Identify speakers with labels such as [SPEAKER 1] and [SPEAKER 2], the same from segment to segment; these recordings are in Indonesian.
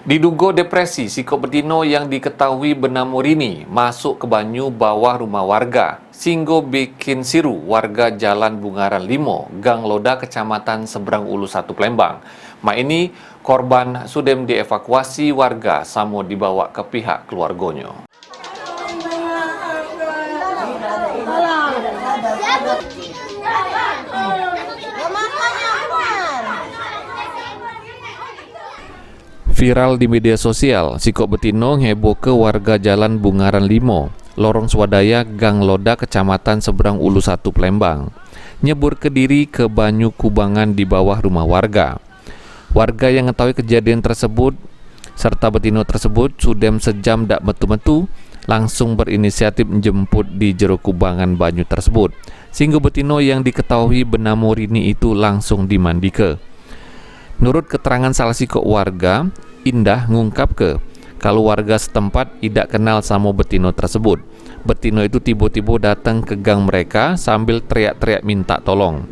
[SPEAKER 1] Diduga depresi, si Betino yang diketahui bernama Rini masuk ke banyu bawah rumah warga. Singgo bikin siru warga Jalan Bungaran 5, Gang Loda, Kecamatan Seberang Ulu 1, Palembang. Ini korban sudem dievakuasi warga samo dibawa ke pihak keluarganya. Viral di media sosial, si Betino heboh ke warga Jalan Bungaran 5, Lorong Swadaya, Gang Loda, Kecamatan Seberang Ulu 1, Palembang. Nyebur ke diri ke banyu kubangan di bawah rumah warga. Warga yang mengetahui kejadian tersebut serta Betino tersebut sudem sejam dak metu-metu langsung berinisiatif menjemput di jero kubangan banyu tersebut. Sehingga Betino yang diketahui bernama Rini itu langsung dimandike. Menurut keterangan salah siko warga, Indah ngungkap kalau warga setempat tidak kenal sama Betino tersebut. Betino itu tiba-tiba datang ke gang mereka sambil teriak-teriak minta tolong.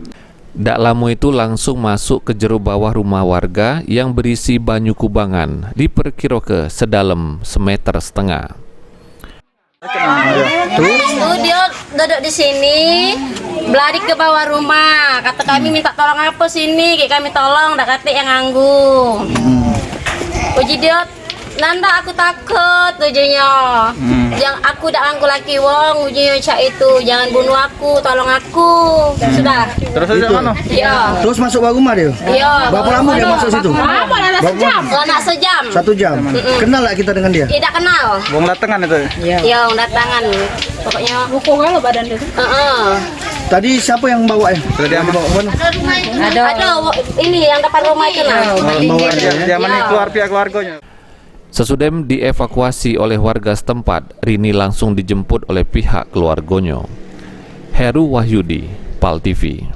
[SPEAKER 1] Dak lama itu langsung masuk ke jero bawah rumah warga yang berisi banyu kubangan, diperkirakan sedalam 1,5 meter.
[SPEAKER 2] Tuh dia duduk di sini, berlari ke bawah rumah. Kata kami minta tolong apa sini, kayak kami tolong, dak kata yang nganggu. Uji dia, nanda aku takut ujinya. Yang aku dak nganggu laki wong, ujinya cak itu, jangan bunuh aku, tolong aku. Sudah.
[SPEAKER 3] Terus aja mana?
[SPEAKER 2] Iya.
[SPEAKER 4] Terus masuk bawah rumah dia?
[SPEAKER 2] Iya.
[SPEAKER 4] Berapa lama dia masuk situ?
[SPEAKER 2] Anak sejam.
[SPEAKER 4] 1 jam. Kenal lah kita dengan dia?
[SPEAKER 2] Tidak kenal.
[SPEAKER 3] Wong datangan itu.
[SPEAKER 2] Iya, datangan. Pokoknya
[SPEAKER 5] Buku kalau badan dia.
[SPEAKER 4] Tadi siapa yang bawa ya?
[SPEAKER 3] Sudah diambil.
[SPEAKER 2] Ada ini yang depan rumah itu nah.
[SPEAKER 3] Dia mana keluar pihak keluarganya.
[SPEAKER 1] Sesudem dievakuasi oleh warga setempat, Rini langsung dijemput oleh pihak keluarganya. Heru Wahyudi, PAL TV.